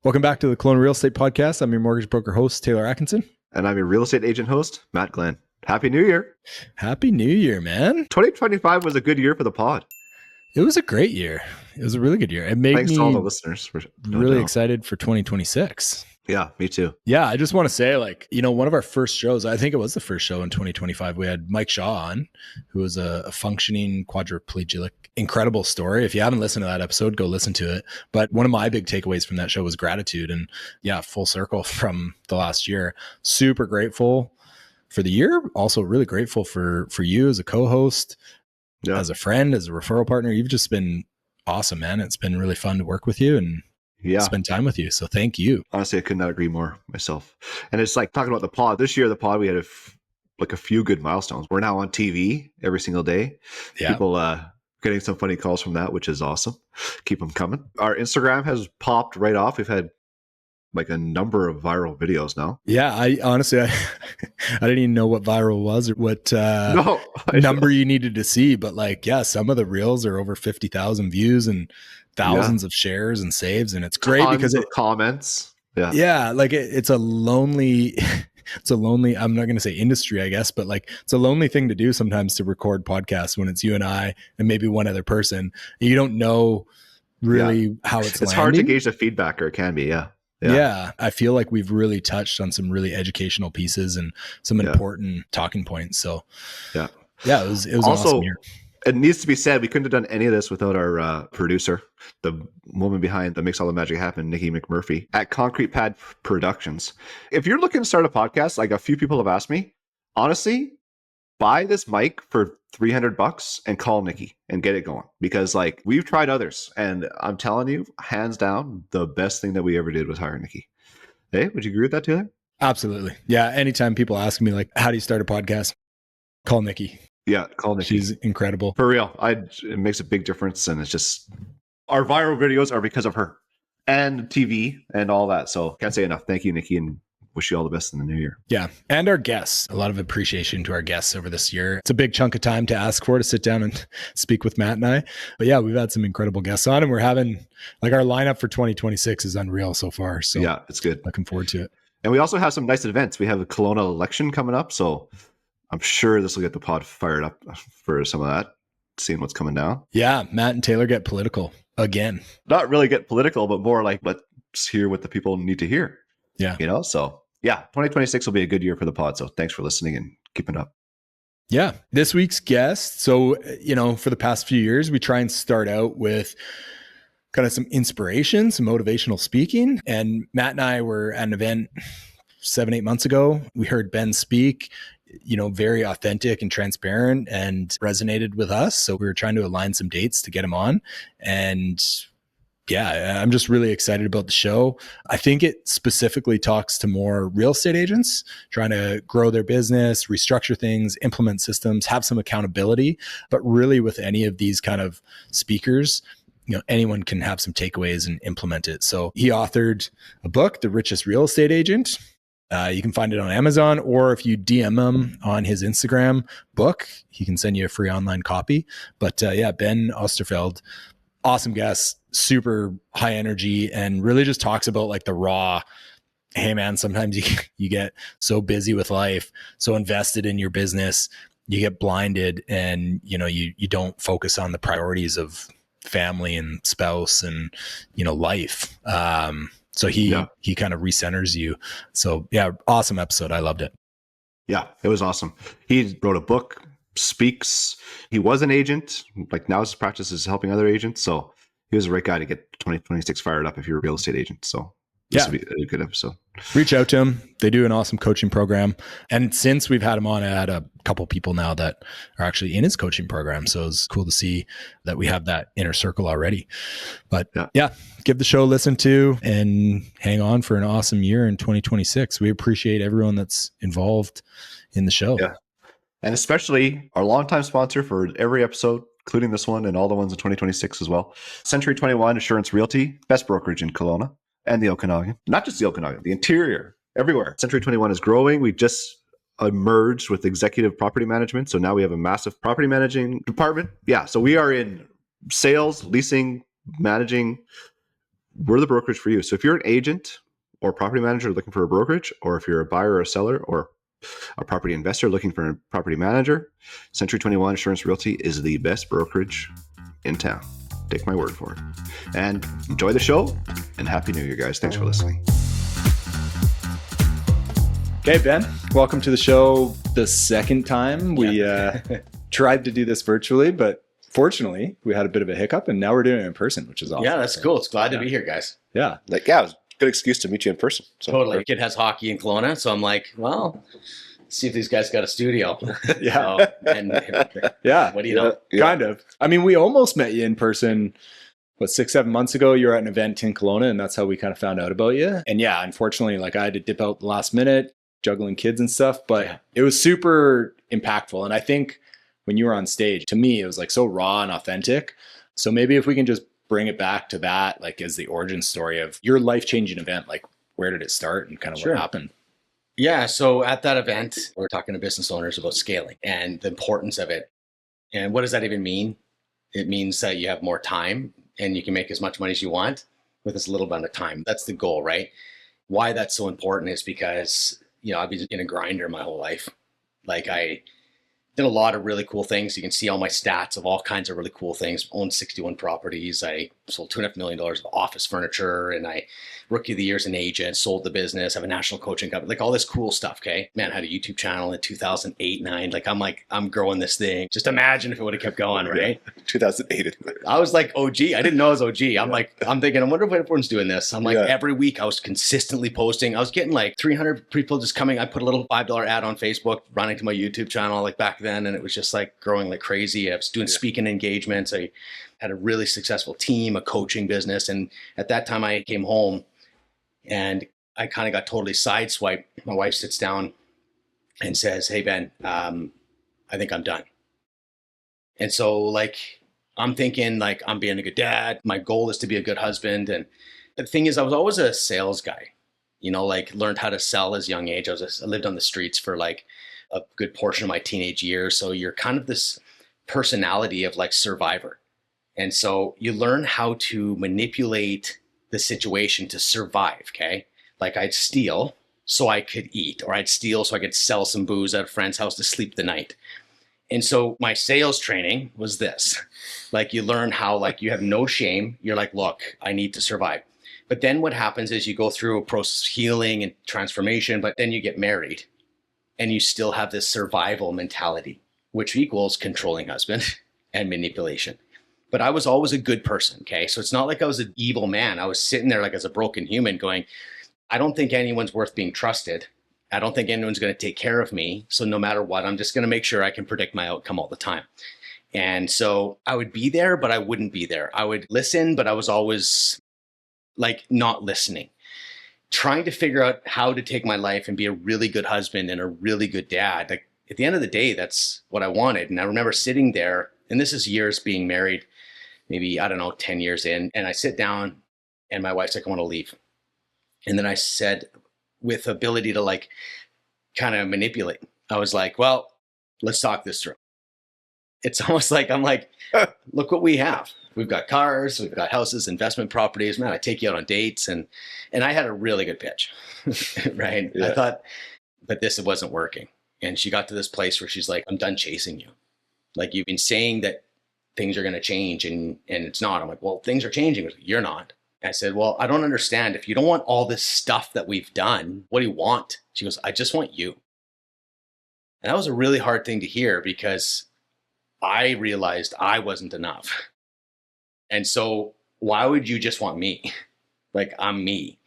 Welcome back to the Kelowna Real Estate Podcast. I'm your mortgage broker host, Taylor Atkinson. And I'm your real estate agent host, Matt Glenn. Happy New Year. Happy New Year, man. 2025 was a good year for the pod. It was a great year. It was a really good year. It made Thanks me to all the listeners. For really excited for 2026. Yeah, me too. Yeah, I just want to say, one of our first shows, I think it was the first show in 2025, we had Mike Shaw on, who was a functioning quadriplegic. Incredible story. If you haven't listened to that episode, go listen to it. But one of my big takeaways from that show was gratitude. And yeah, full circle from the last year. Super grateful for the year. Also really grateful for you as a co-host, as a friend, as a referral partner. You've just been awesome, man. It's been really fun to work with you and spend time with you. So thank you. Honestly, I could not agree more myself. And it's like talking about the pod. This year, the pod, we had a few good milestones. We're now on TV every single day. Yeah. People getting some funny calls from that, which is awesome. Keep them coming. Our Instagram has popped right off. We've had like a number of viral videos now. Yeah, I honestly, I didn't even know what viral was or what number you needed to see. But some of the reels are over 50,000 views and thousands of shares and saves. And it's great because it comments. Yeah. It's a lonely, I'm not going to say industry, I guess, but it's a lonely thing to do sometimes to record podcasts when it's you and I and maybe one other person. You don't know really how it's landing. Hard to gauge the feedback, or it can be. Yeah. I feel like we've really touched on some really educational pieces and some important talking points. So it was also, an awesome year. It needs to be said, we couldn't have done any of this without our producer, the woman behind that makes all the magic happen, Nikki McMurphy at Concrete Pad Productions. If you're looking to start a podcast, like a few people have asked me, honestly, buy this mic for $300 and call Nikki and get it going. Because we've tried others, and I'm telling you, hands down, the best thing that we ever did was hire Nikki. Hey, would you agree with that, Taylor? Absolutely. Yeah. Anytime people ask me how do you start a podcast? Call Nikki. Yeah, call Nikki. She's incredible. For real. It makes a big difference. And it's just, our viral videos are because of her and TV and all that. So can't say enough. Thank you, Nikki, and wish you all the best in the new year. Yeah. And our guests, a lot of appreciation to our guests over this year. It's a big chunk of time to ask for, to sit down and speak with Matt and I. But yeah, we've had some incredible guests on, and we're having our lineup for 2026 is unreal so far. So yeah, it's good. Looking forward to it. And we also have some nice events. We have a Kelowna election coming up. So I'm sure this will get the pod fired up for some of that, seeing what's coming down. Yeah, Matt and Taylor get political again. Not really get political, but more let's hear what the people need to hear. Yeah. 2026 will be a good year for the pod. So thanks for listening and keeping up. Yeah. This week's guest. So, for the past few years, we try and start out with kind of some inspiration, some motivational speaking. And Matt and I were at an event 7-8 months ago. We heard Ben speak, very authentic and transparent, and resonated with us. So we were trying to align some dates to get him on. And yeah, I'm just really excited about the show. I think it specifically talks to more real estate agents trying to grow their business, restructure things, implement systems, have some accountability. But really with any of these kind of speakers, anyone can have some takeaways and implement it. So he authored a book, The Richest Real Estate Agent. You can find it on Amazon, or if you DM him on his Instagram book, he can send you a free online copy. But Ben Oosterveld, awesome guest, super high energy, and really just talks about the raw, hey man, sometimes you get so busy with life, so invested in your business, you get blinded, and you don't focus on the priorities of family and spouse and life. So he kind of recenters you. So yeah, awesome episode. I loved it. Yeah, it was awesome. He wrote a book, speaks. He was an agent. Now his practice is helping other agents. So he was the right guy to get 2026 fired up if you're a real estate agent. So this would be a good episode. Reach out to him. They do an awesome coaching program. And since we've had him on, I had a couple people now that are actually in his coaching program. So it's cool to see that we have that inner circle already. But give the show a listen to and hang on for an awesome year in 2026. We appreciate everyone that's involved in the show. Yeah. And especially our longtime sponsor for every episode, including this one and all the ones in 2026 as well. Century 21 Assurance Realty, best brokerage in Kelowna and the Okanagan. Not just the Okanagan, the interior, everywhere. Century 21 is growing. We just merged with executive property management. So now we have a massive property managing department. Yeah. So we are in sales, leasing, managing, we're the brokerage for you. So if you're an agent or property manager looking for a brokerage, or if you're a buyer or a seller or a property investor looking for a property manager, Century 21 Insurance Realty is the best brokerage in town. Take my word for it. And enjoy the show, and Happy New Year, guys. Thanks for listening. Okay, Ben, welcome to the show the second time. We tried to do this virtually, but fortunately, we had a bit of a hiccup, and now we're doing it in person, which is awesome. Yeah, that's cool. It's glad to be here, guys. Yeah. It was a good excuse to meet you in person. So, Totally. Kid has hockey in Kelowna, so I'm like, well, see if these guys got a studio. Yeah. So, and Yeah. what do you know? Yeah. Kind of. I mean, we almost met you in person, 6-7 months ago. You were at an event in Kelowna, and that's how we kind of found out about you. And yeah, unfortunately, like I had to dip out the last minute, juggling kids and stuff, but it was super impactful. And I think when you were on stage, to me, it was like so raw and authentic. So maybe if we can just bring it back to that, like as the origin story of your life-changing event, like where did it start and kind of what happened? Yeah. So at that event, we're talking to business owners about scaling and the importance of it. And what does that even mean? It means that you have more time and you can make as much money as you want with as little amount of time. That's the goal, right? Why that's so important is because, I've been in a grinder my whole life. Like I did a lot of really cool things. You can see all my stats of all kinds of really cool things. Owned 61 properties. I sold $2.5 million of office furniture, and I rookie of the year as an agent, sold the business, have a national coaching company, like all this cool stuff. Okay. Man, I had a YouTube channel in 2008, 9. Like I'm growing this thing. Just imagine if it would have kept going, right? 2008. I was like OG. I didn't know I was OG. I'm thinking, I wonder if everyone's doing this. I'm like, every week I was consistently posting. I was getting like 300 people just coming. I put a little $5 ad on Facebook, running to my YouTube channel like back then. And it was just like growing like crazy. I was doing speaking engagements. I had a really successful team, a coaching business. And at that time I came home and I kind of got totally sideswiped. My wife sits down and says, "Hey, Ben, I think I'm done." And so like, I'm thinking like I'm being a good dad. My goal is to be a good husband. And the thing is, I was always a sales guy, like learned how to sell as a young age. I lived on the streets for like a good portion of my teenage years. So you're kind of this personality of like survivor. And so you learn how to manipulate the situation to survive. Okay. Like I'd steal so I could eat, or I'd steal so I could sell some booze at a friend's house to sleep the night. And so my sales training was this, like you learn how like you have no shame. You're like, look, I need to survive. But then what happens is you go through a process of healing and transformation, but then you get married and you still have this survival mentality, which equals controlling husband and manipulation. But I was always a good person. Okay. So it's not like I was an evil man. I was sitting there like as a broken human going, I don't think anyone's worth being trusted. I don't think anyone's going to take care of me. So no matter what, I'm just going to make sure I can predict my outcome all the time. And so I would be there, but I wouldn't be there. I would listen, but I was always like not listening, trying to figure out how to take my life and be a really good husband and a really good dad. Like at the end of the day, that's what I wanted. And I remember sitting there, and this is years being married, maybe, 10 years in. And I sit down and my wife's like, I want to leave. And then I said, with ability to like kind of manipulate, I was like, well, let's talk this through. It's almost like, I'm like, look what we have. We've got cars, we've got houses, investment properties. Man, I take you out on dates. And I had a really good pitch, right? Yeah. I thought, but this wasn't working. And she got to this place where she's like, I'm done chasing you. Like you've been saying that things are going to change and it's not. I'm like, well, things are changing. Like, you're not. I said, well, I don't understand. If you don't want all this stuff that we've done, what do you want? She goes, I just want you. And that was a really hard thing to hear because I realized I wasn't enough. And so why would you just want me? Like I'm me.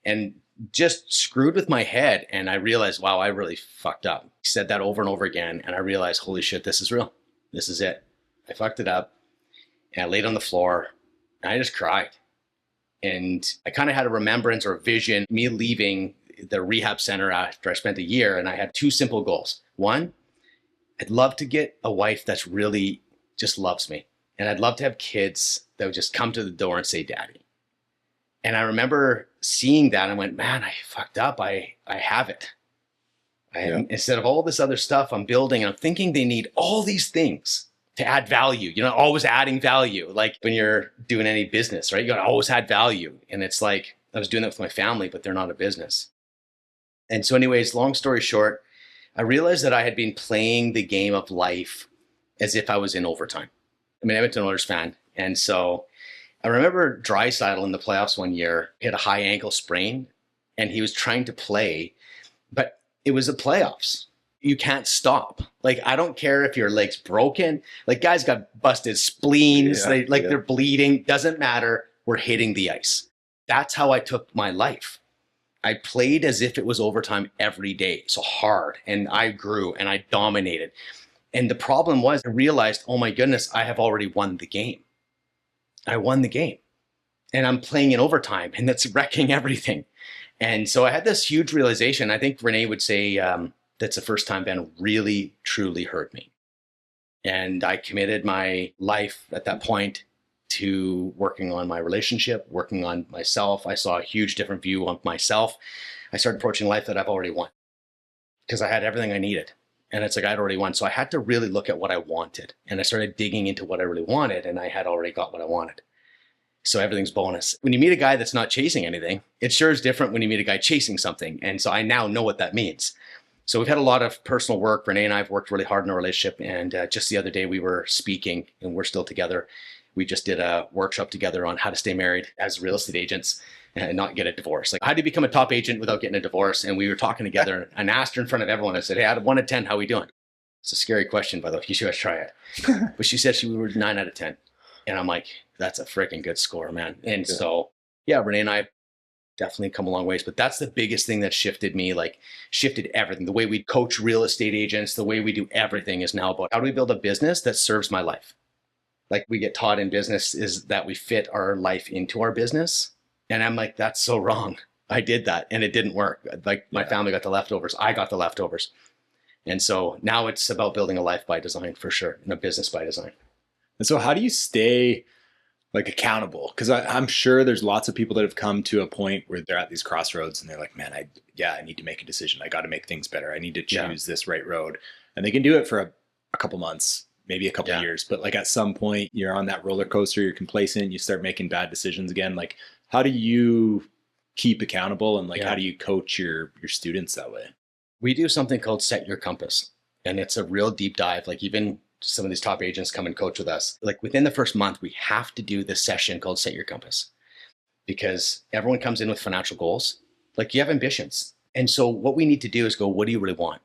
And just screwed with my head. And I realized, wow, I really fucked up. He said that over and over again. And I realized, holy shit, this is real. This is it. I fucked it up. And I laid on the floor and I just cried. And I kind of had a remembrance or a vision, me leaving the rehab center after I spent a year. And I had two simple goals. One, I'd love to get a wife that's really just loves me. And I'd love to have kids that would just come to the door and say, Daddy. And I remember seeing that and went, man, I fucked up. I have it. Instead of all this other stuff I'm building, I'm thinking they need all these things to add value, always adding value. Like when you're doing any business, right? You got to always add value. And it's like, I was doing that with my family, but they're not a business. And so anyways, long story short, I realized that I had been playing the game of life as if I was in overtime. I'm an Edmonton Oilers fan. And so I remember Draisaitl in the playoffs one year hit a high ankle sprain and he was trying to play, but it was the playoffs. You can't stop. Like, I don't care if your leg's broken. Like, guys got busted spleens. They're bleeding. Doesn't matter. We're hitting the ice. That's how I took my life. I played as if it was overtime every day. So hard. And I grew and I dominated. And the problem was I realized, oh my goodness, I have already won the game. I won the game. And I'm playing in overtime and that's wrecking everything. And so I had this huge realization. I think Renee would say, that's the first time Ben really, truly hurt me. And I committed my life at that point to working on my relationship, working on myself. I saw a huge different view of myself. I started approaching life that I've already won because I had everything I needed. And it's like I'd already won. So I had to really look at what I wanted. And I started digging into what I really wanted. And I had already got what I wanted. So everything's bonus. When you meet a guy that's not chasing anything, it sure is different when you meet a guy chasing something. And so I now know what that means. So we've had a lot of personal work. Renee and I have worked really hard in our relationship. And just the other day we were speaking and we're still together. We just did a workshop together on how to stay married as real estate agents and not get a divorce. Like, how do you become a top agent without getting a divorce? And we were talking together and asked her in front of everyone. I said, hey, out of 1 to 10, how are we doing? It's a scary question, by the way. You should try it. But she said we were 9 out of 10. And I'm like, that's a freaking good score, man. And so, yeah, Renee and I definitely come a long ways. But that's the biggest thing that shifted me, like shifted everything. The way we coach real estate agents, the way we do everything is now about how do we build a business that serves my life? Like we get taught in business is that we fit our life into our business. And I'm like, that's so wrong. I did that and it didn't work. Like my family got the leftovers. I got the leftovers. And so now it's about building a life by design for sure and a business by design. And so how do you stay like accountable? Because I'm sure there's lots of people that have come to a point where they're at these crossroads and they're like, man, I need to make a decision. I got to make things better. I need to choose this right road. And they can do it for a couple months, maybe a couple years. But like at some point you're on that roller coaster, you're complacent, you start making bad decisions again. Like how do you keep accountable and like how do you coach your students that way? We do something called Set Your Compass. And it's a real deep dive. Like even some of these top agents come and coach with us. Like within the first month, we have to do this session called Set Your Compass because everyone comes in with financial goals. Like you have ambitions. And so what we need to do is go, what do you really want?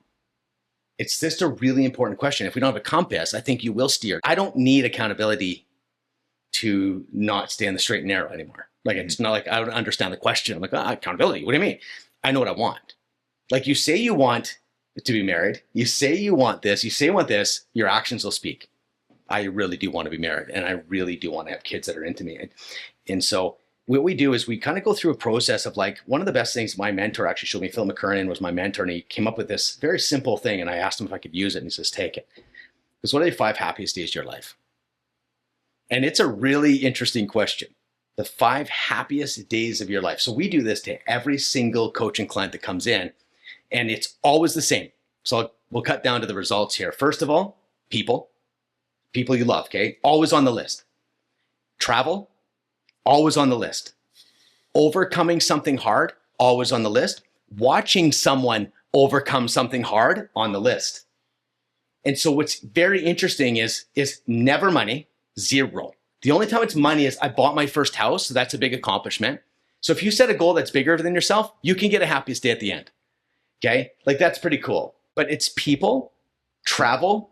It's just a really important question. If we don't have a compass, I think you will steer. I don't need accountability to not stay on the straight and narrow anymore. Like it's not like I don't understand the question. I'm like, accountability, what do you mean? I know what I want. Like you say you want to be married. You say you want this. You say you want this. Your actions will speak. I really do want to be married. And I really do want to have kids that are into me. And so what we do is we kind of go through a process of like, one of the best things my mentor actually showed me, Phil McKernan was my mentor, and he came up with this very simple thing. And I asked him if I could use it. And he says, take it. Because what are the 5 happiest days of your life? And it's a really interesting question. The 5 happiest days of your life. So we do this to every single coaching client that comes in. And it's always the same. So we'll cut down to the results here. First of all, people you love, okay? Always on the list. Travel, always on the list. Overcoming something hard, always on the list. Watching someone overcome something hard, on the list. And so what's very interesting is never money, 0. The only time it's money is I bought my first house, so that's a big accomplishment. So if you set a goal that's bigger than yourself, you can get a happiest day at the end. Okay? Like that's pretty cool. But it's people, travel,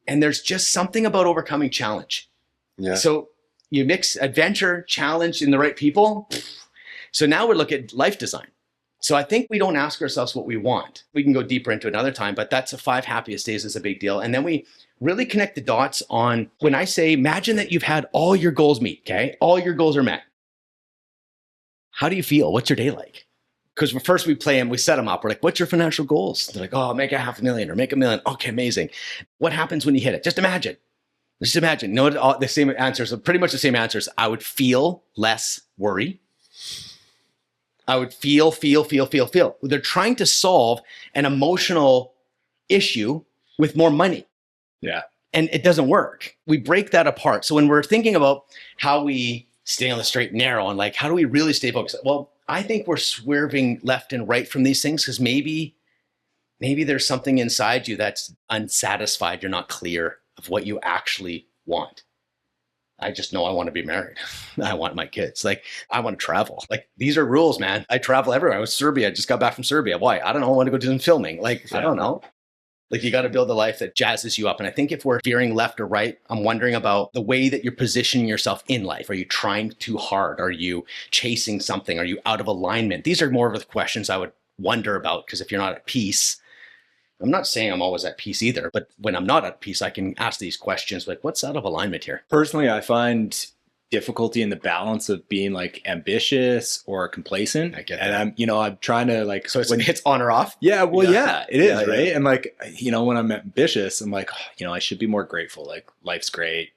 and there's just something about overcoming challenge. Yeah. So you mix adventure, challenge, and the right people. So now we look at life design. So I think we don't ask ourselves what we want. We can go deeper into another time, but that's the 5 happiest days is a big deal. And then we really connect the dots on when I say, imagine that you've had all your goals meet, okay? All your goals are met. How do you feel? What's your day like? Because first we play them, we set them up. We're like, what's your financial goals? They're like, oh, make $500,000 or make $1 million. Okay, amazing. What happens when you hit it? Just imagine. Just imagine. No, the same answers, pretty much the same answers. I would feel less worry. I would feel. They're trying to solve an emotional issue with more money. Yeah. And it doesn't work. We break that apart. So when we're thinking about how we stay on the straight and narrow and like, how do we really stay focused? Well, I think we're swerving left and right from these things because maybe there's something inside you that's unsatisfied. You're not clear of what you actually want. I just know I want to be married. I want my kids. Like, I want to travel. Like, these are rules, man. I travel everywhere. I was Serbia. I just got back from Serbia. Why? I don't know. I want to go do some filming. Like, I don't know. Like, you got to build a life that jazzes you up. And I think if we're veering left or right, I'm wondering about the way that you're positioning yourself in life. Are you trying too hard? Are you chasing something? Are you out of alignment? These are more of the questions I would wonder about, because if you're not at peace, I'm not saying I'm always at peace either, but when I'm not at peace, I can ask these questions like, what's out of alignment here? Personally, I find difficulty in the balance of being like ambitious or complacent. I get that. And I'm trying to like, So it's on or off? yeah, well, yeah, it is, Yeah, right? yeah. And like, when I'm ambitious, I'm like, I should be more grateful. Like, life's great,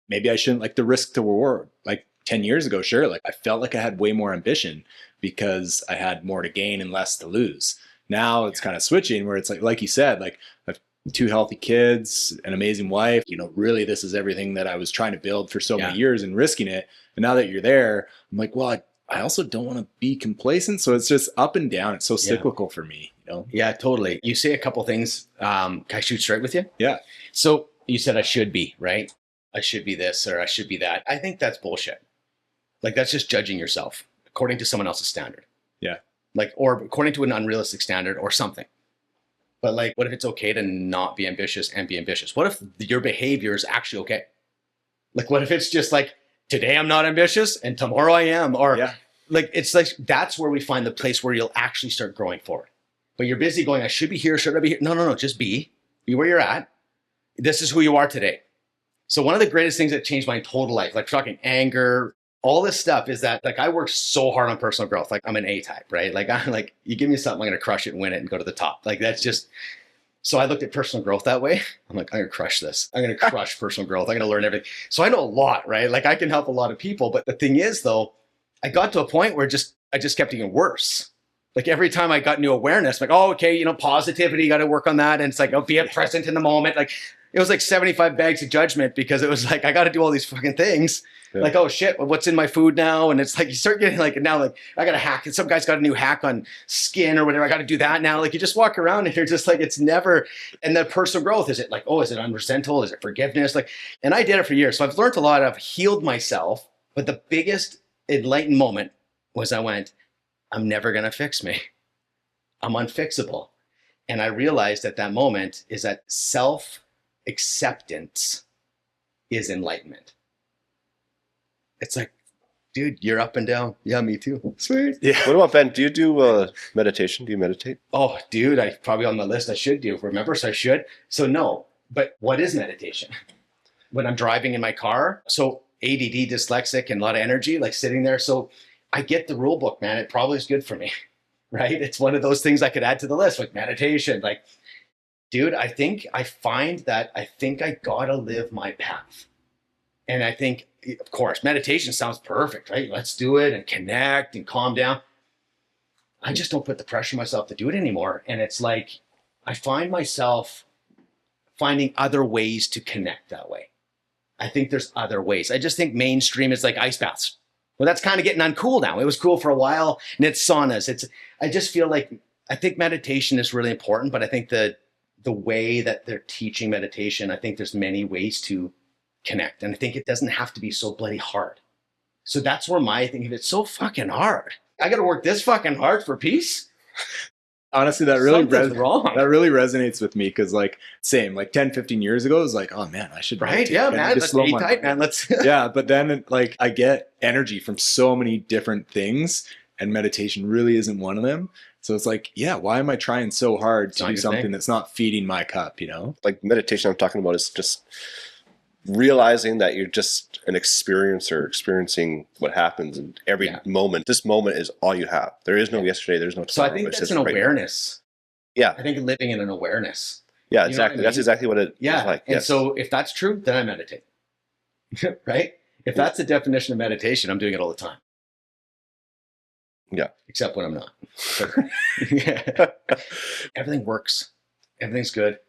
maybe I shouldn't, like, the risk to reward. Like 10 years ago, sure, like I felt like I had way more ambition because I had more to gain and less to lose. Now it's kind of switching where it's like you said, like, I have 2 healthy kids, an amazing wife. Really, this is everything that I was trying to build for so many years and risking it. And now that you're there, I'm like, well, I also don't want to be complacent. So it's just up and down. It's so cyclical for me, Yeah, totally. You say a couple things. Can I shoot straight with you? Yeah. So you said I should be, right? I should be this or I should be that. I think that's bullshit. Like, that's just judging yourself according to someone else's standard. Yeah. Like, or according to an unrealistic standard or something. But like, what if it's okay to not be ambitious and be ambitious? What if your behavior is actually okay? Like, what if it's just like, today I'm not ambitious and tomorrow I am? Or like, it's like, that's where we find the place where you'll actually start growing forward. But you're busy going, I should be here, should I be here? No, just be where you're at. This is who you are today. So one of the greatest things that changed my total life, like talking anger, all this stuff, is that like I work so hard on personal growth. Like, I'm an A type, right? Like, I'm like, you give me something, I'm going to crush it and win it and go to the top. Like, that's just, so I looked at personal growth that way. I'm like, I'm going to crush this. I'm going to crush personal growth. I'm going to learn everything. So I know a lot, right? Like, I can help a lot of people. But the thing is though, I got to a point where I just kept getting worse. Like, every time I got new awareness, like, oh, okay, positivity, got to work on that. And it's like, oh, be present in the moment. Like, it was like 75 bags of judgment, because it was like, I got to do all these fucking things. Yeah. Like, oh shit, what's in my food now? And it's like, you start getting like, now, like, I got to hack. And some guy's got a new hack on skin or whatever. I got to do that now. Like, you just walk around and you're just like, it's never. And the personal growth, is it like, oh, is it unresentful? Is it forgiveness? Like, and I did it for years. So I've learned a lot. I've healed myself. But the biggest enlightened moment was I went, I'm never going to fix me. I'm unfixable. And I realized at that moment is that self-acceptance is enlightenment. It's like, dude, you're up and down. Yeah, me too. Sweet. Yeah. What about Ben? Do you do meditation? Do you meditate? Oh, dude, I probably on the list. I should do. Remember, so I should. So no, but what is meditation? When I'm driving in my car, so ADD, dyslexic, and a lot of energy, like sitting there. So I get the rule book, man. It probably is good for me, right? It's one of those things I could add to the list, like meditation. Like, dude, I think I gotta live my path. And I think, of course, meditation sounds perfect, right? Let's do it and connect and calm down. I just don't put the pressure on myself to do it anymore. And it's like, I find myself finding other ways to connect that way. I think there's other ways. I just think mainstream is like ice baths. Well, that's kind of getting uncool now. It was cool for a while, and it's saunas. I just feel like, I think meditation is really important, but I think the way that they're teaching meditation, I think there's many ways to connect. And I think it doesn't have to be so bloody hard. So that's where my thing, if it's so fucking hard, I got to work this fucking hard for peace. Honestly, that really resonates with me, because like, same, like 10, 15 years ago, it was like, oh man, I should. Right. Yeah, man. Let's be tight, man. Let's. Yeah. But then like, I get energy from so many different things, and meditation really isn't one of them. So it's like, yeah, why am I trying so hard to do something that's not feeding my cup, Like meditation I'm talking about is just realizing that you're just an experiencer, experiencing what happens in every moment. This moment is all you have. There is no yesterday. There's no tomorrow. So I think that's an awareness. Yeah. I think living in an awareness. Yeah, exactly. That's exactly what it is like. And so if that's true, then I meditate. Right? If that's the definition of meditation, I'm doing it all the time. Yeah. Except when I'm not. Everything works. Everything's good.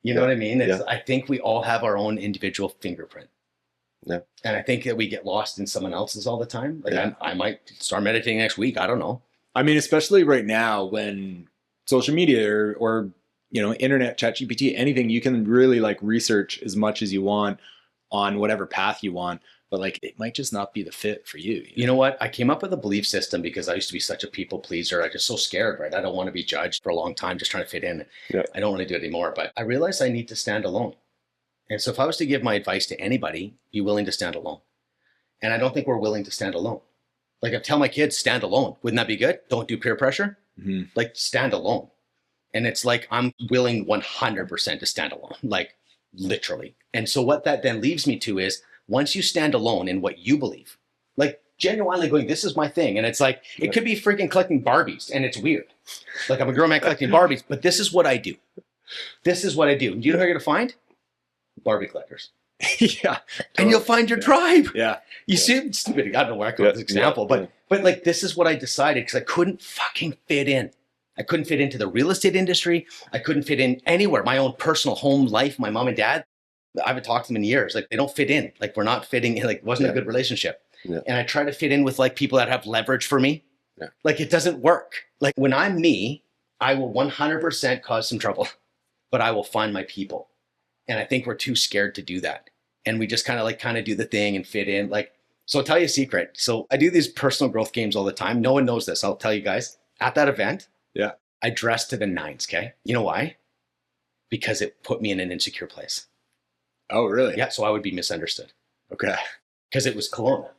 You know what I mean? I think we all have our own individual fingerprint. Yeah. And I think that we get lost in someone else's all the time. Like I might start meditating next week. I don't know. I mean, especially right now when social media or internet, ChatGPT, anything, you can really like research as much as you want on whatever path you want, but like it might just not be the fit for you. You know what? I came up with a belief system because I used to be such a people pleaser. I was just so scared, right? I don't want to be judged for a long time, just trying to fit in. Yeah. I don't want to do it anymore, but I realized I need to stand alone. And so if I was to give my advice to anybody, be willing to stand alone. And I don't think we're willing to stand alone. Like I tell my kids, stand alone. Wouldn't that be good? Don't do peer pressure. Mm-hmm. Like stand alone. And it's like, I'm willing 100% to stand alone, like literally. And so what that then leaves me to is once you stand alone in what you believe, like genuinely going, this is my thing. And it's like, it could be freaking collecting Barbies and it's weird. Like I'm a grown man collecting Barbies, but this is what I do. This is what I do. Do you know who you're going to find? Barbie collectors. Yeah. And you'll find your tribe. Yeah. You see, it's stupid. I don't know where I come up with this example, but like this is what I decided because I couldn't fucking fit in. I couldn't fit into the real estate industry. I couldn't fit in anywhere. My own personal home life, my mom and dad, I haven't talked to them in years. Like they don't fit in. Like we're not fitting in. Like it wasn't a good relationship. Yeah. And I try to fit in with like people that have leverage for me. Yeah. Like it doesn't work. Like when I'm me, I will 100% cause some trouble, but I will find my people. And I think we're too scared to do that. And we just kind of do the thing and fit in. Like, so I'll tell you a secret. So I do these personal growth games all the time. No one knows this. I'll tell you guys. At that event, I dressed to the nines, okay? You know why? Because it put me in an insecure place. Oh, really? Yeah, so I would be misunderstood. Okay. Because it was Kelowna.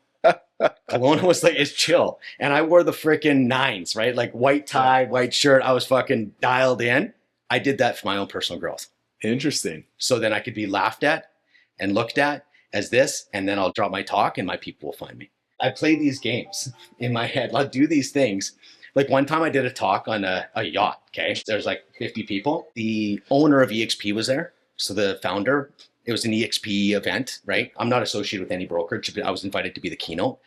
Kelowna was like, it's chill. And I wore the freaking nines, right? Like white tie, white shirt. I was fucking dialed in. I did that for my own personal growth. Interesting. So then I could be laughed at and looked at as this, and then I'll drop my talk and my people will find me. I play these games in my head. I'll do these things. Like one time I did a talk on a yacht, okay? There's like 50 people. The owner of EXP was there. So the founder, it was an EXP event, right? I'm not associated with any brokerage, but I was invited to be the keynote.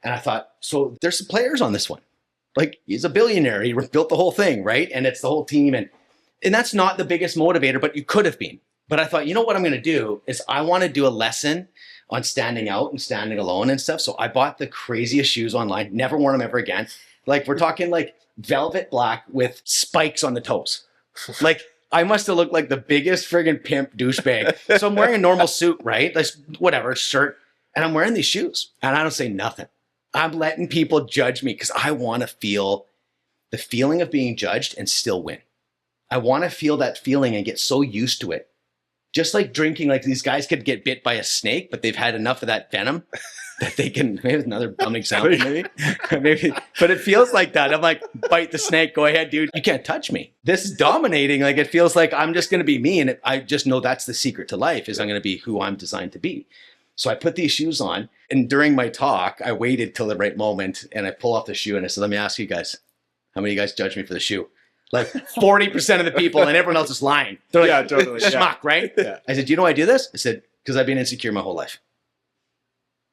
And I thought, so there's some players on this one. Like he's a billionaire. He built the whole thing, right? And it's the whole team. And that's not the biggest motivator, but you could have been. But I thought, you know what I'm going to do is I want to do a lesson on standing out and standing alone and stuff. So I bought the craziest shoes online, never worn them ever again. Like we're talking like velvet black with spikes on the toes. Like I must have looked like the biggest friggin' pimp douchebag. So I'm wearing a normal suit, right? Like whatever, shirt. And I'm wearing these shoes and I don't say nothing. I'm letting people judge me because I want to feel the feeling of being judged and still win. I want to feel that feeling and get so used to it. Just like drinking, like these guys could get bit by a snake, but they've had enough of that venom that they can, maybe another dumb example, maybe, but it feels like that. I'm like, bite the snake, go ahead, dude. You can't touch me. This is dominating. Like it feels like I'm just going to be me. And I just know that's the secret to life is I'm going to be who I'm designed to be. So I put these shoes on and during my talk, I waited till the right moment and I pull off the shoe and I said, let me ask you guys, how many of you guys judge me for the shoe? Like 40% of the people and everyone else is lying. They're like, yeah, totally. Schmuck, right? Yeah. I said, do you know why I do this? I said, because I've been insecure my whole life.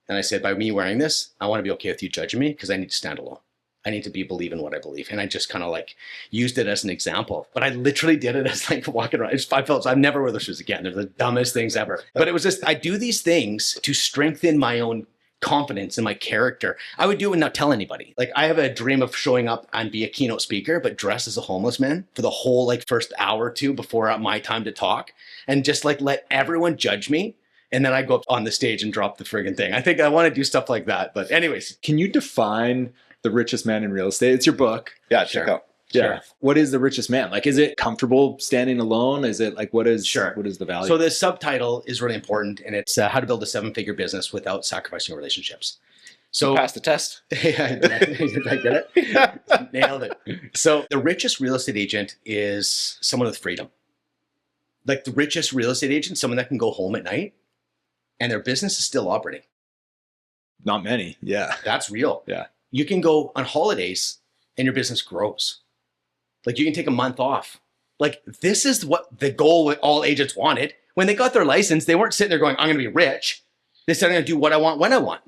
And I said, by me wearing this, I want to be okay with you judging me because I need to stand alone. I need to believe in what I believe. And I just kind of like used it as an example. But I literally did it as like walking around. I felt I've never wear those shoes again. They're the dumbest things ever. But it was just, I do these things to strengthen my own confidence in my character. I would do it and not tell anybody. Like I have a dream of showing up and be a keynote speaker, but dress as a homeless man for the whole like first hour or two before my time to talk and just like let everyone judge me. And then I go up on the stage and drop the friggin' thing. I think I want to do stuff like that. But anyways. Can you define The Richest Man in Real Estate? It's your book. Yeah, check out. Yeah. Sure. What is the richest man? Like, is it comfortable standing alone? Is it like, what is the value? So the subtitle is really important and it's how to build a 7-figure business without sacrificing relationships. So pass the test. Yeah, did I get it? Yeah. Nailed it. So the richest real estate agent is someone with freedom. Like the richest real estate agent, someone that can go home at night and their business is still operating. Not many. Yeah. That's real. Yeah. You can go on holidays and your business grows. Like you can take a month off. Like this is what the goal all agents wanted. When they got their license, they weren't sitting there going, I'm going to be rich. They said, I'm going to do what I want when I want.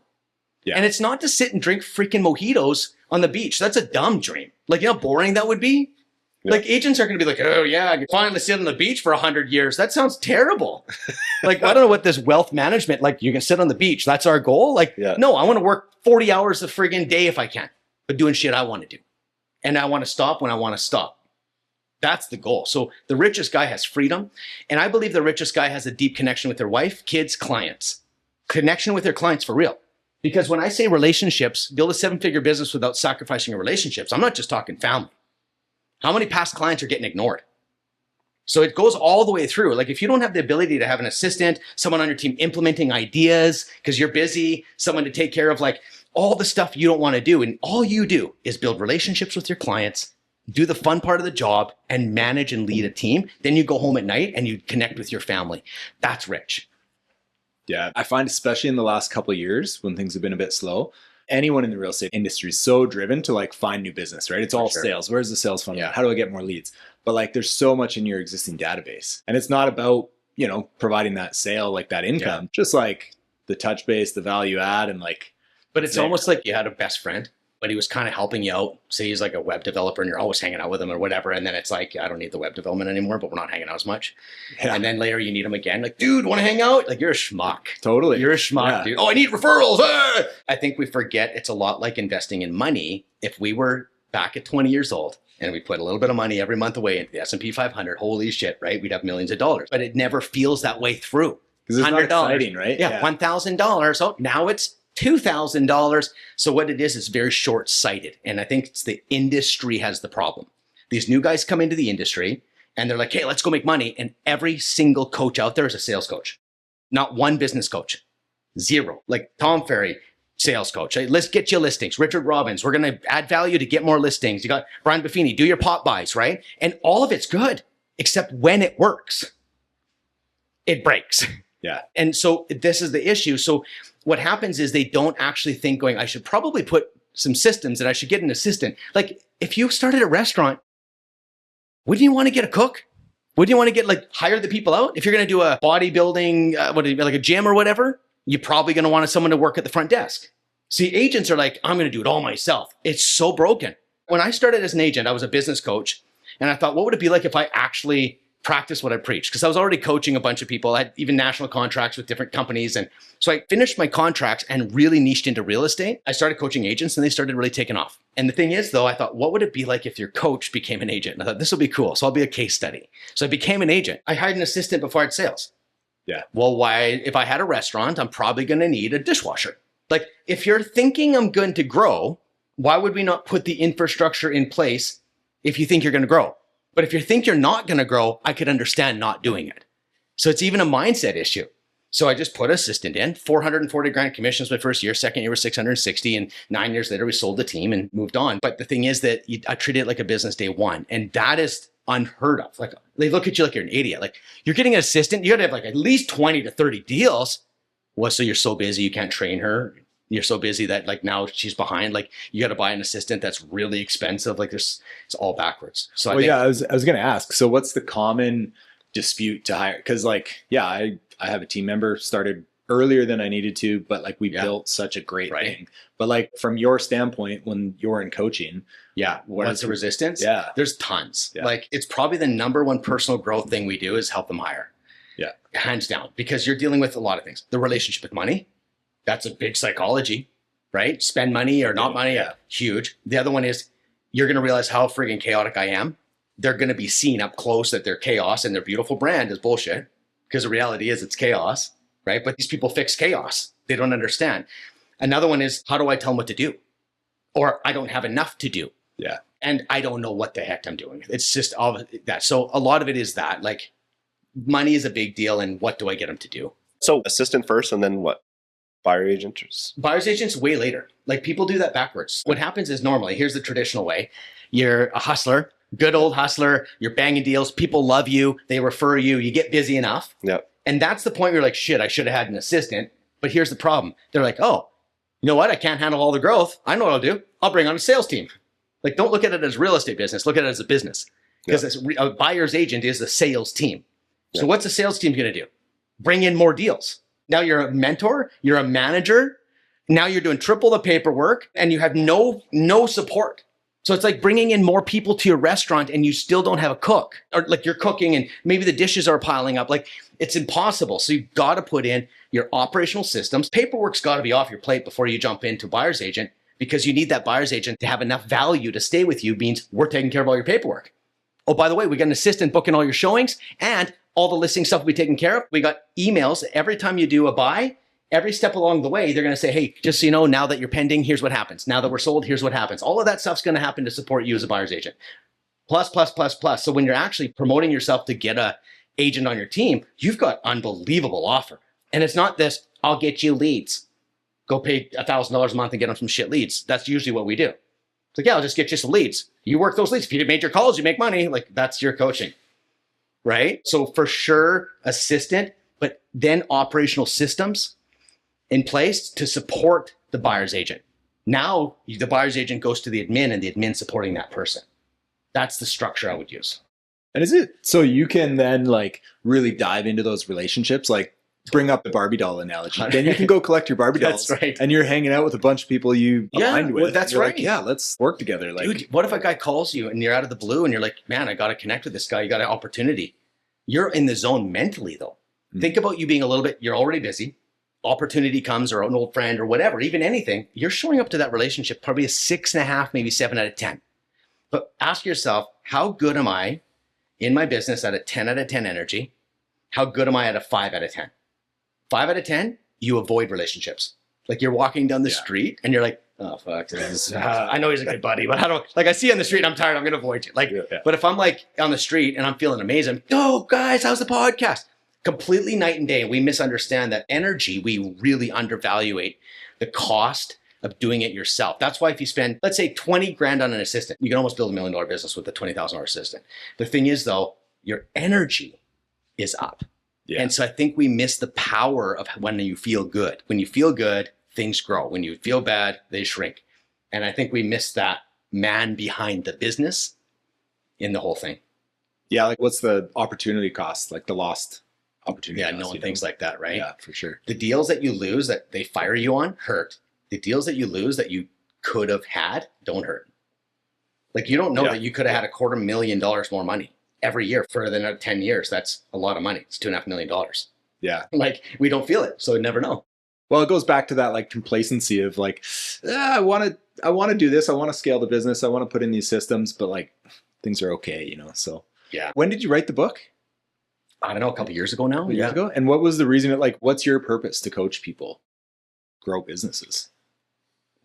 Yeah. And it's not to sit and drink freaking mojitos on the beach. That's a dumb dream. Like, you know how boring that would be? Yeah. Like agents are going to be like, oh yeah, I can finally sit on the beach for 100 years. That sounds terrible. Like, I don't know what this wealth management, like you can sit on the beach. That's our goal. Like, no, I want to work 40 hours a friggin' day if I can, but doing shit I want to do. And I want to stop when I want to stop. That's the goal. So the richest guy has freedom. And I believe the richest guy has a deep connection with their wife, kids, clients. Connection with their clients for real. Because when I say relationships, build a 7-figure business without sacrificing your relationships, I'm not just talking family. How many past clients are getting ignored? So it goes all the way through. Like if you don't have the ability to have an assistant, someone on your team implementing ideas because you're busy, someone to take care of like all the stuff you don't want to do. And all you do is build relationships with your clients, do the fun part of the job and manage and lead a team. Then you go home at night and you connect with your family. That's rich. Yeah. I find especially in the last couple of years when things have been a bit slow, anyone in the real estate industry is so driven to like find new business, right? It's all sales. Where's the sales funnel? How do I get more leads? But like there's so much in your existing database and it's not about, you know, providing that sale, like that income, just like the touch base, the value add and like. But it's almost like you had a best friend, but he was kind of helping you out. Say he's like a web developer and you're always hanging out with him or whatever. And then it's like, I don't need the web development anymore, but we're not hanging out as much. Yeah. And then later you need him again. Like, dude, want to hang out? Like you're a schmuck. Totally. You're a schmuck, dude. Oh, I need referrals. Ah! I think we forget it's a lot like investing in money. If we were back at 20 years old and we put a little bit of money every month away into the S&P 500, holy shit, right? We'd have millions of dollars, but it never feels that way through. Because it's not exciting, right? Yeah. $1,000. Oh, now it's $2,000. So what it is very short-sighted. And I think it's the industry has the problem. These new guys come into the industry and they're like, hey, let's go make money. And every single coach out there is a sales coach. Not one business coach. Zero. Like Tom Ferry, sales coach. Hey, let's get you listings. Richard Robbins, we're going to add value to get more listings. You got Brian Buffini, do your pop buys, right? And all of it's good, except when it works, it breaks. Yeah. And so this is the issue. So what happens is they don't actually think going, I should probably put some systems and I should get an assistant. Like if you started a restaurant, wouldn't you want to get a cook? Wouldn't you want to get like hire the people out? If you're going to do a bodybuilding, like a gym or whatever, you're probably going to want someone to work at the front desk. See, agents are like, I'm going to do it all myself. It's so broken. When I started as an agent, I was a business coach and I thought, what would it be like if I actually practice what I preach? Because I was already coaching a bunch of people. I had even national contracts with different companies. And so I finished my contracts and really niched into real estate. I started coaching agents and they started really taking off. And the thing is though, I thought, what would it be like if your coach became an agent? And I thought, this will be cool. So I'll be a case study. So I became an agent. I hired an assistant before I had sales. Yeah. Well, if I had a restaurant, I'm probably going to need a dishwasher. Like if you're thinking I'm going to grow, why would we not put the infrastructure in place if you think you're going to grow? But if you think you're not going to grow, I could understand not doing it. So it's even a mindset issue. So I just put an assistant in, 440 grand commissions my first year, second year was 660. And 9 years later, we sold the team and moved on. But the thing is that I treat it like a business day one. And that is unheard of. Like they look at you like you're an idiot. Like you're getting an assistant, you got to have like at least 20 to 30 deals. Well, so you're so busy, you can't train her. You're so busy that like now she's behind. Like you got to buy an assistant that's really expensive. Like it's all backwards. So I was going to ask. So what's the common dispute to hire? Because like, I have a team member started earlier than I needed to, but like we built such a great thing. But like from your standpoint, when you're in coaching, what's the resistance? Yeah, there's tons. Yeah. Like it's probably the number one personal growth thing we do is help them hire. Yeah, hands down, because you're dealing with a lot of things. The relationship with money. That's a big psychology, right? Spend money or not money, huge. The other one is you're going to realize how friggin' chaotic I am. They're going to be seen up close that they're chaos and their beautiful brand is bullshit because the reality is it's chaos, right? But these people fix chaos. They don't understand. Another one is how do I tell them what to do? Or I don't have enough to do. Yeah. And I don't know what the heck I'm doing. It's just all that. So a lot of it is that like money is a big deal and what do I get them to do? So assistant first and then what? Buyer agents? Buyer's agents way later. Like people do that backwards. What happens is normally, here's the traditional way. You're a hustler, good old hustler. You're banging deals. People love you. They refer you. You get busy enough. Yep. And that's the point where you're like, shit, I should have had an assistant. But here's the problem. They're like, oh, you know what? I can't handle all the growth. I know what I'll do. I'll bring on a sales team. Like don't look at it as real estate business. Look at it as a business. Because a buyer's agent is a sales team. So what's a sales team going to do? Bring in more deals. Now you're a mentor, you're a manager. Now you're doing triple the paperwork and you have no support. So it's like bringing in more people to your restaurant and you still don't have a cook, or like you're cooking and maybe the dishes are piling up. Like it's impossible. So you've got to put in your operational systems. Paperwork's got to be off your plate before you jump into buyer's agent, because you need that buyer's agent to have enough value to stay with you, means we're taking care of all your paperwork. Oh, by the way, we got an assistant booking all your showings, and all the listing stuff will be taken care of. We got emails every time you do a buy. Every step along the way, they're going to say, hey, just so you know, now that you're pending, here's what happens. Now that we're sold, here's what happens. All of that stuff's going to happen to support you as a buyer's agent. Plus, plus, plus, plus. So when you're actually promoting yourself to get a agent on your team, you've got unbelievable offer. And it's not this, I'll get you leads. Go pay $1,000 a month and get them some shit leads. That's usually what we do. It's like, yeah, I'll just get you some leads. You work those leads. If you made your calls, you make money. Like that's your coaching, right? So for sure, assistant, but then operational systems in place to support the buyer's agent. Now the buyer's agent goes to the admin and the admin supporting that person. That's the structure I would use. And is it so you can then like really dive into those relationships, like bring up the Barbie doll analogy. Then you can go collect your Barbie dolls. That's right. And you're hanging out with a bunch of people you aligned with. Well, that's you're right. Like, yeah, let's work together. Like, dude, what if a guy calls you and you're out of the blue and you're like, man, I got to connect with this guy. You got an opportunity. You're in the zone mentally though. Think about you being a little bit, you're already busy. Opportunity comes, or an old friend or whatever, even anything, you're showing up to that relationship probably a 6.5, maybe 7 out of 10. But ask yourself, how good am I in my business at a 10 out of 10 energy? How good am I at a 5 out of 10? 5 out of 10, you avoid relationships. Like you're walking down the street and you're like, oh, fuck. This is, I know he's a good buddy, but I don't, like I see you on the street and I'm tired, I'm going to avoid you. Like, but if I'm like on the street and I'm feeling amazing, oh, guys, how's the podcast? Completely night and day. We misunderstand that energy. We really undervaluate the cost of doing it yourself. That's why if you spend, let's say 20 grand on an assistant, you can almost build $1 million business with a $20,000 assistant. The thing is though, your energy is up. Yeah. And so I think we miss the power of when you feel good. When you feel good, things grow. When you feel bad, they shrink. And I think we miss that man behind the business in the whole thing. Yeah. Like what's the opportunity cost? Like the lost opportunity. Yeah, knowing things like that, right? Yeah, for sure. The deals that you lose that they fire you on hurt. The deals that you lose that you could have had don't hurt. Like you don't know that you could have had $250,000 more money every year for the 10 years. That's a lot of money. It's $2.5 million. Yeah. Like we don't feel it, so we never know. Well, it goes back to that like complacency of like, I want to do this. I want to scale the business. I want to put in these systems, but like things are okay, you know? So yeah. When did you write the book? I don't know, a couple years ago now. Years ago? And what was the reason? Like, what's your purpose to coach people grow businesses?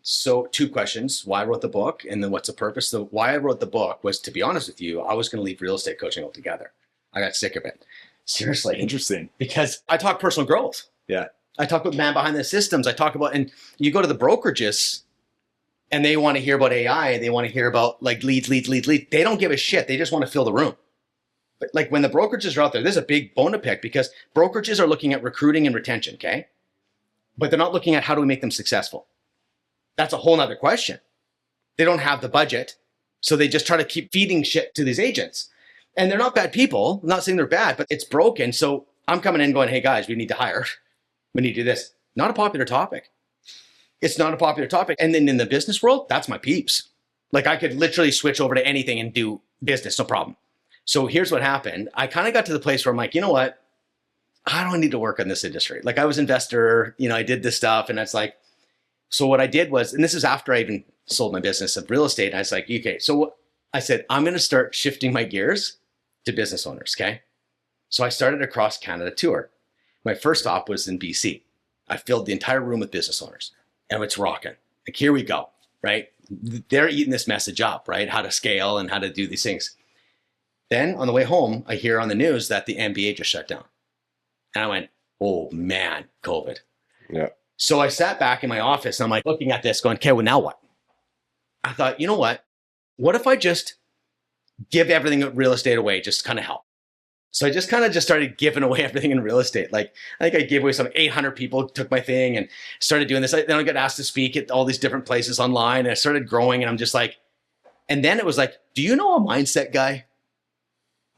So 2 questions: why I wrote the book, and then what's the purpose? So why I wrote the book was, to be honest with you, I was going to leave real estate coaching altogether. I got sick of it. Seriously. Interesting. Because I talk personal growth. Yeah. I talk about man behind the systems. I talk about, and you go to the brokerages and they want to hear about AI. They want to hear about like leads. They don't give a shit. They just want to fill the room. But like when the brokerages are out there, there's a big bone to pick, because brokerages are looking at recruiting and retention, okay? But they're not looking at how do we make them successful. That's a whole nother question. They don't have the budget, so they just try to keep feeding shit to these agents. And they're not bad people. I'm not saying they're bad, but it's broken. So I'm coming in going, hey guys, we need to hire. We need to do this. Not a popular topic. It's not a popular topic. And then in the business world, that's my peeps. Like I could literally switch over to anything and do business, no problem. So here's what happened. I kind of got to the place where I'm like, you know what? I don't need to work in this industry. Like I was an investor, you know, I did this stuff, and it's like, so what I did was, and this is after I even sold my business of real estate. And I was like, okay, so I said, I'm going to start shifting my gears to business owners. Okay. So I started a cross Canada tour. My first stop was in BC. I filled the entire room with business owners, and it's rocking. Like, here we go. Right. They're eating this message up, right? How to scale and how to do these things. Then on the way home, I hear on the news that the NBA just shut down. And I went, oh man, COVID. Yeah. So I sat back in my office and I'm like looking at this going, okay, well now what? I thought, you know what? What if I just give everything in real estate away, just kind of help? So I just kind of just started giving away everything in real estate. Like I think I gave away some 800 people took my thing and started doing this. Then I got asked to speak at all these different places online, and I started growing, and I'm just like, and then it was like, do you know a mindset guy?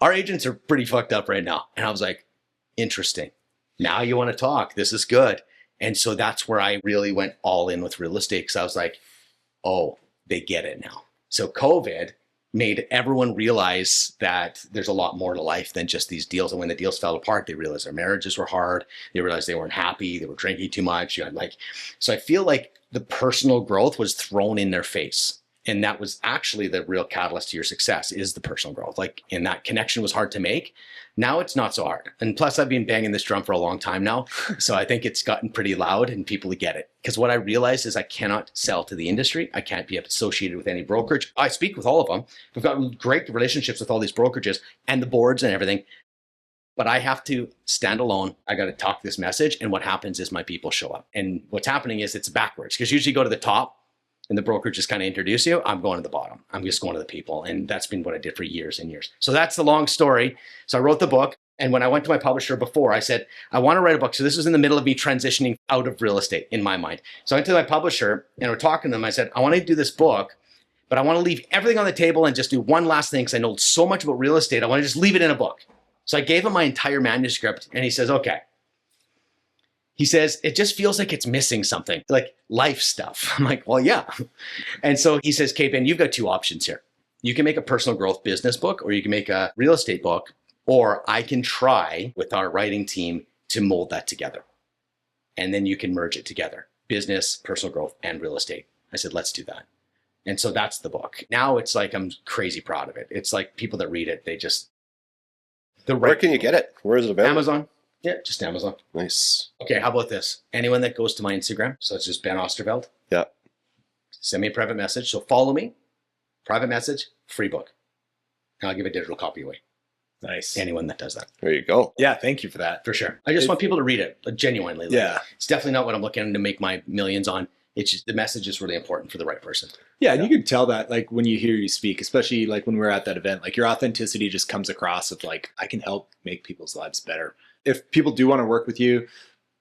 Our agents are pretty fucked up right now. And I was like, interesting. Now you want to talk. This is good. And so that's where I really went all in with real estate, because I was like, oh, they get it now. So COVID made everyone realize that there's a lot more to life than just these deals. And when the deals fell apart, they realized their marriages were hard. They realized they weren't happy. They were drinking too much. You had so I feel like the personal growth was thrown in their face. And that was actually the real catalyst to your success, is the personal growth. And that connection was hard to make. Now it's not so hard. And plus, I've been banging this drum for a long time now. So I think it's gotten pretty loud and people get it. Because what I realized is I cannot sell to the industry. I can't be associated with any brokerage. I speak with all of them. We've got great relationships with all these brokerages and the boards and everything. But I have to stand alone. I got to talk this message. And what happens is my people show up. And what's happening is it's backwards. Because usually you go to the top and the broker just kind of introduce you. I'm going to the bottom. I'm just going to the people. And that's been what I did for years and years. So that's the long story. So I wrote the book. And when I went to my publisher before, I said, I want to write a book. So this was in the middle of me transitioning out of real estate in my mind. So I went to my publisher and we're talking to them. I said, I want to do this book, but I want to leave everything on the table and just do one last thing because I know so much about real estate. I want to just leave it in a book. So I gave him my entire manuscript and he says, okay. He says, it just feels like it's missing something, like life stuff. I'm like, well, yeah. And so he says, K-Ben, you've got two options here. You can make a personal growth business book, or you can make a real estate book, or I can try with our writing team to mold that together. And then you can merge it together, business, personal growth, and real estate. I said, let's do that. And so that's the book. Now it's like, I'm crazy proud of it. It's like people that read it, Where can you get it? Where is it available? Amazon. Yeah, just Amazon. Nice. Okay, how about this? Anyone that goes to my Instagram, so it's just Ben Oosterveld. Yeah. Send me a private message. So follow me, private message, free book. And I'll give a digital copy away. Nice. Anyone that does that. There you go. Yeah, thank you for that. For sure. I just want people to read it, genuinely. Yeah. It's definitely not what I'm looking to make my millions on. It's just, the message is really important for the right person. Yeah, and you could tell that like when you hear you speak, especially like when we're at that event, like your authenticity just comes across of like, I can help make people's lives better. If people do want to work with you,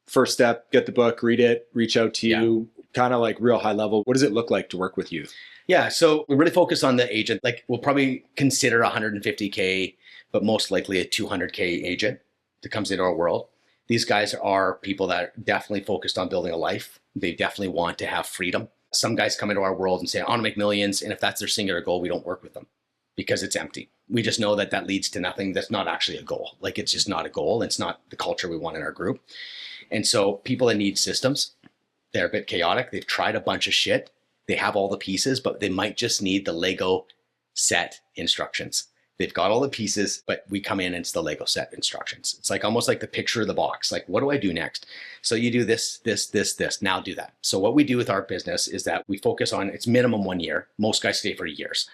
first step, get the book, read it, reach out to you, kind of like real high level. What does it look like to work with you? Yeah, so we really focus on the agent. Like we'll probably consider 150K, but most likely a 200K agent that comes into our world. These guys are people that are definitely focused on building a life. They definitely want to have freedom. Some guys come into our world and say, I want to make millions. And if that's their singular goal, we don't work with them because it's empty. We just know that that leads to nothing. That's not actually a goal. Like it's just not a goal. It's not the culture we want in our group. And so people that need systems, they're a bit chaotic. They've tried a bunch of shit. They have all the pieces, but they might just need the Lego set instructions. They've got all the pieces, but we come in and it's the Lego set instructions. It's like almost like the picture of the box. Like, what do I do next? So you do this, this, this, this, now do that. So what we do with our business is that we focus on, it's minimum 1 year. Most guys stay for years.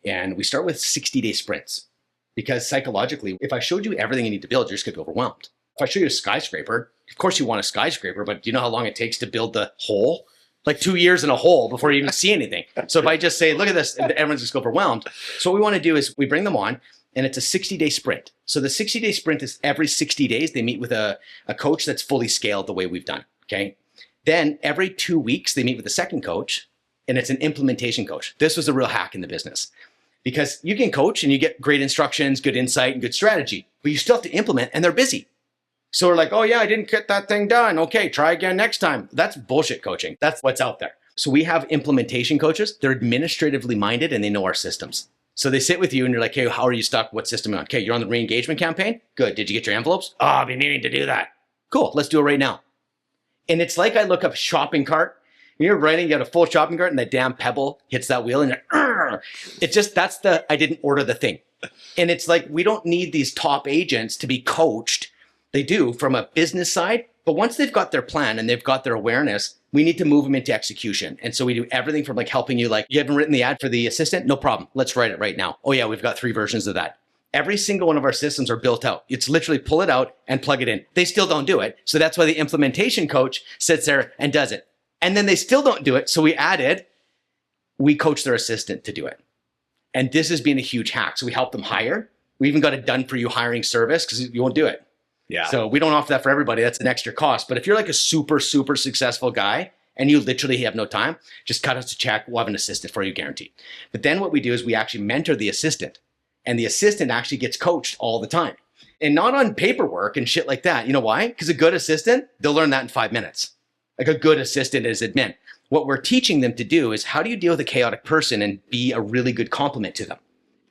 And we start with 60-day sprints because psychologically, if I showed you everything you need to build, you're just gonna be overwhelmed. If I show you a skyscraper, of course you want a skyscraper, but do you know how long it takes to build the hole? Like 2 years in a hole before you even see anything. So if I just say, look at this, everyone's just go overwhelmed. So what we want to do is we bring them on and it's a 60-day sprint. So the 60-day sprint is every 60 days, they meet with a coach that's fully scaled the way we've done, okay? Then every 2 weeks, they meet with a second coach and it's an implementation coach. This was a real hack in the business because you can coach and you get great instructions, good insight and good strategy, but you still have to implement and they're busy. So we're like, oh yeah, I didn't get that thing done. Okay, try again next time. That's bullshit coaching. That's what's out there. So we have implementation coaches. They're administratively minded and they know our systems. So they sit with you and you're like, hey, how are you stuck? What system are you on? Okay, you're on the re-engagement campaign? Good. Did you get your envelopes? Oh, I've been needing to do that. Cool, let's do it right now. And it's like I look up shopping cart. You're writing, you got a full shopping cart and that damn pebble hits that wheel and you're, it's just, that's the, I didn't order the thing. And it's like, we don't need these top agents to be coached. They do from a business side, but once they've got their plan and they've got their awareness, we need to move them into execution. And so we do everything from like helping you, like you haven't written the ad for the assistant? No problem. Let's write it right now. Oh yeah, we've got 3 versions of that. Every single one of our systems are built out. It's literally pull it out and plug it in. They still don't do it. So that's why the implementation coach sits there and does it. And then they still don't do it. So we coach their assistant to do it. And this has been a huge hack. So we help them hire. We even got a done for you hiring service because you won't do it. Yeah. So we don't offer that for everybody. That's an extra cost. But if you're like a super, super successful guy and you literally have no time, just cut us a check. We'll have an assistant for you, guaranteed. But then what we do is we actually mentor the assistant. And the assistant actually gets coached all the time. And not on paperwork and shit like that. You know why? Because a good assistant, they'll learn that in 5 minutes. Like a good assistant is admin. What we're teaching them to do is how do you deal with a chaotic person and be a really good complement to them?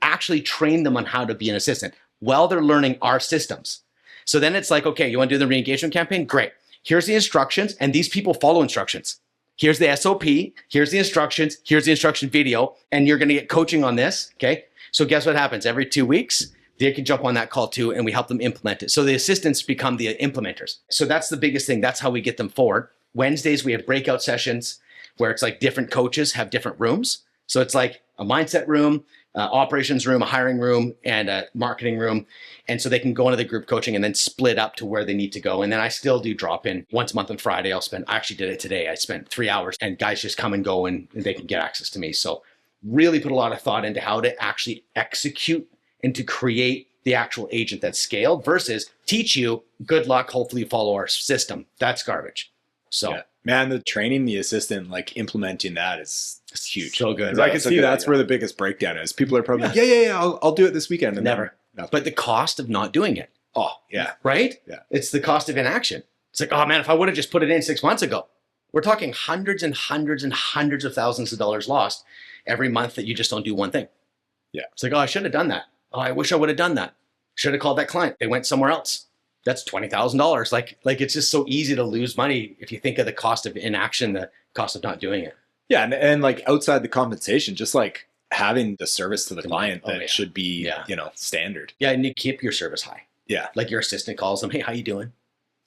Actually train them on how to be an assistant while they're learning our systems. So then it's like, okay, you want to do the re-engagement campaign? Great. Here's the instructions, and these people follow instructions. Here's the SOP, here's the instructions, here's the instruction video, and you're going to get coaching on this, okay? So guess what happens? Every 2 weeks, they can jump on that call too, and we help them implement it. So the assistants become the implementers. So that's the biggest thing. That's how we get them forward. Wednesdays, we have breakout sessions where it's like different coaches have different rooms. So it's like a mindset room, operations room, a hiring room, and a marketing room. And so they can go into the group coaching and then split up to where they need to go. And then I still do drop in once a month on Friday. I actually did it today. I spent 3 hours and guys just come and go and they can get access to me. So really put a lot of thought into how to actually execute and to create the actual agent that's scaled versus teach you, good luck, hopefully you follow our system. That's garbage. So Yeah. Man, the training the assistant, like implementing that is huge. So good. 'Cause I can see that's where the biggest breakdown is. People are probably like, yeah, I'll do it this weekend. And Never. But the cost of not doing it, Oh, yeah. right? Yeah. It's the cost of inaction. It's like, oh man, if I would have just put it in 6 months ago, we're talking hundreds and hundreds and hundreds of thousands of dollars lost every month that you just don't do one thing. Yeah. It's like, oh, I should have done that. Oh, I wish I would have done that. Should have called that client. They went somewhere else. That's $20,000. Like it's just so easy to lose money if you think of the cost of inaction, the cost of not doing it. Yeah. And like outside the compensation, just like having the service to the client that should be, standard. Yeah, and you keep your service high. Yeah. Like your assistant calls them, hey, how you doing?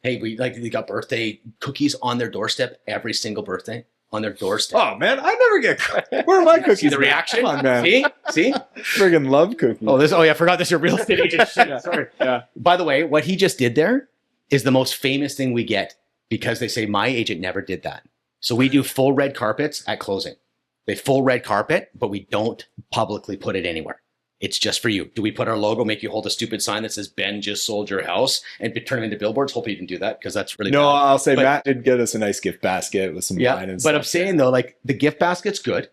Hey, we got birthday cookies on their doorstep every single birthday on their doorstep. Oh man, I never get. Where are my cookies? See the reaction? Come on, man. See? Friggin' love cookies. I forgot this is a real estate agent. Shit. Sorry. Yeah. By the way, what he just did there is the most famous thing we get because they say my agent never did that. So we do full red carpets at closing. They full red carpet, but we don't publicly put it anywhere. It's just for you. Do we put our logo, make you hold a stupid sign that says Ben just sold your house and turn it into billboards? Hope you didn't do that because that's really No, bad. I'll say Matt did get us a nice gift basket with some wine and stuff. But I'm saying though, like the gift basket's good,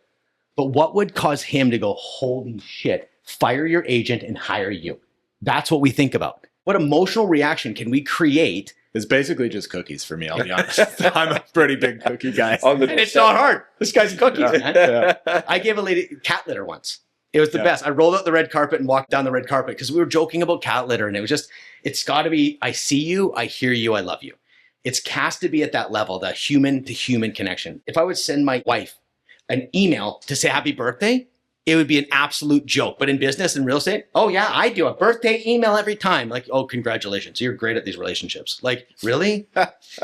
but what would cause him to go, holy shit, fire your agent and hire you? That's what we think about. What emotional reaction can we create? It's basically just cookies for me, I'll be honest. I'm a pretty big cookie guy. And it's not hard. This guy's cookies, man. Yeah. I gave a lady cat litter once. It was the best. I rolled out the red carpet and walked down the red carpet because we were joking about cat litter. And it was just, it's got to be, I see you, I hear you, I love you. It's has to be at that level, the human to human connection. If I would send my wife an email to say happy birthday, it would be an absolute joke. But in business and real estate, oh yeah, I do a birthday email every time. Like, oh, congratulations. You're great at these relationships. Like, really?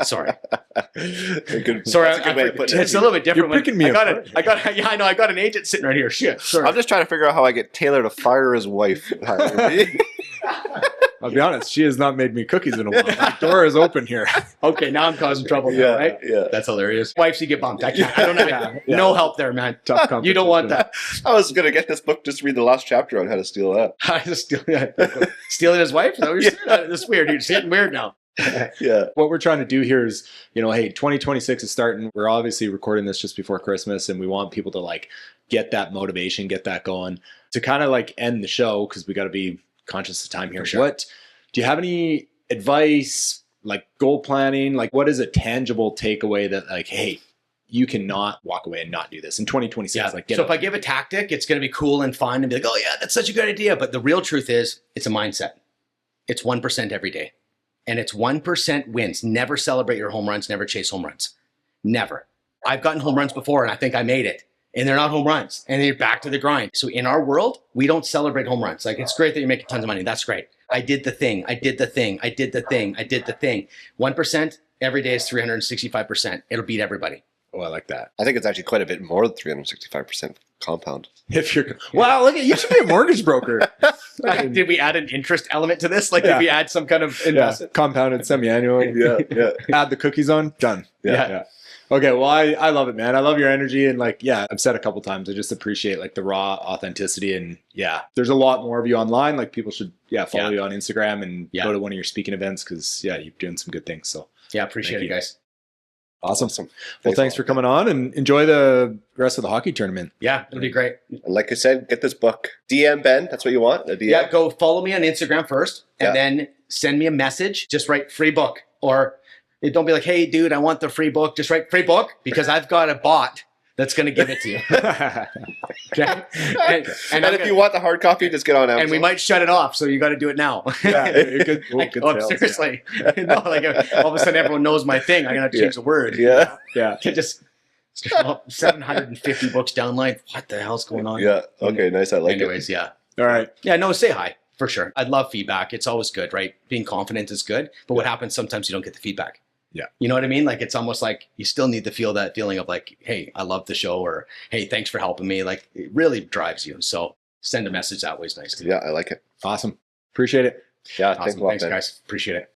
Sorry. Sorry, it's a little bit different. You're picking me apart. I got an agent sitting right here. Shit. Sorry. I'm just trying to figure out how I get Taylor to fire his wife. I'll be honest, she has not made me cookies in a while. The door is open here. Okay, now I'm causing trouble now, right? Yeah. That's hilarious. Wives, you get bumped. I don't have no help there, man. Tough competition. You don't want that. I was going to get this book, just read the last chapter on how to steal that. I just stealing his wife? No, you're saying? That's weird. You're getting weird now. Yeah. What we're trying to do here is, hey, 2026 is starting. We're obviously recording this just before Christmas, and we want people to like get that motivation, get that going to kind of like end the show because we got to be conscious of time here. Sure. What do you have any advice, like goal planning? Like, what is a tangible takeaway that, like, hey, you cannot walk away and not do this in 2026? Yeah. Like, so if I give a tactic, it's going to be cool and fun and be like, oh yeah, that's such a good idea. But the real truth is, it's a mindset. It's 1% every day, and it's 1% wins. Never celebrate your home runs. Never chase home runs. Never. I've gotten home runs before, and I think I made it. And they're not home runs, and they're back to the grind. So in our world, we don't celebrate home runs. Like, it's great that you're making tons of money. That's great. I did the thing. I did the thing. I did the thing. I did the thing. 1% every day is 365%. It'll beat everybody. Oh, I like that. I think it's actually quite a bit more than 365% compound. If you're, wow, look at you should be a mortgage broker. Did we add an interest element to this? Like, did we add some kind of investment? Compounded semi-annual. Yeah. Add the cookies on. Done. Yeah. Okay, well, I love it, man. I love your energy. And like, yeah, I've said a couple times, I just appreciate like the raw authenticity. And yeah, there's a lot more of you online. Like people should, follow you on Instagram and go to one of your speaking events because, you're doing some good things. So yeah, appreciate it, guys. Awesome. Well, thanks for coming on and enjoy the rest of the hockey tournament. Yeah, it'll be great. Like I said, get this book. DM Ben, that's what you want? A DM? Yeah, go follow me on Instagram first and then send me a message. Just write free book or Don't be like, hey, dude, I want the free book. Just write free book because I've got a bot that's going to give it to you. Okay? And if you want the hard copy, just get on Amazon. And we might shut it off, so you got to do it now. Yeah, good sales, seriously. No, like all of a sudden everyone knows my thing. I'm going to have to change the word. Yeah. Yeah. Just 750 books downline. What the hell's going on? Yeah. Okay, nice. I like Anyways, it. yeah. All right. Yeah, no, say hi. For sure. I'd love feedback. It's always good, right? Being confident is good. But what happens sometimes you don't get the feedback. Yeah. You know what I mean? Like, it's almost like you still need to feel that feeling of like, hey, I love the show, or hey, thanks for helping me. Like, it really drives you. So send a message that way is nice too. Yeah, I like it. Awesome. Appreciate it. Yeah, Awesome. thanks a lot, Thanks, man. guys. Appreciate it.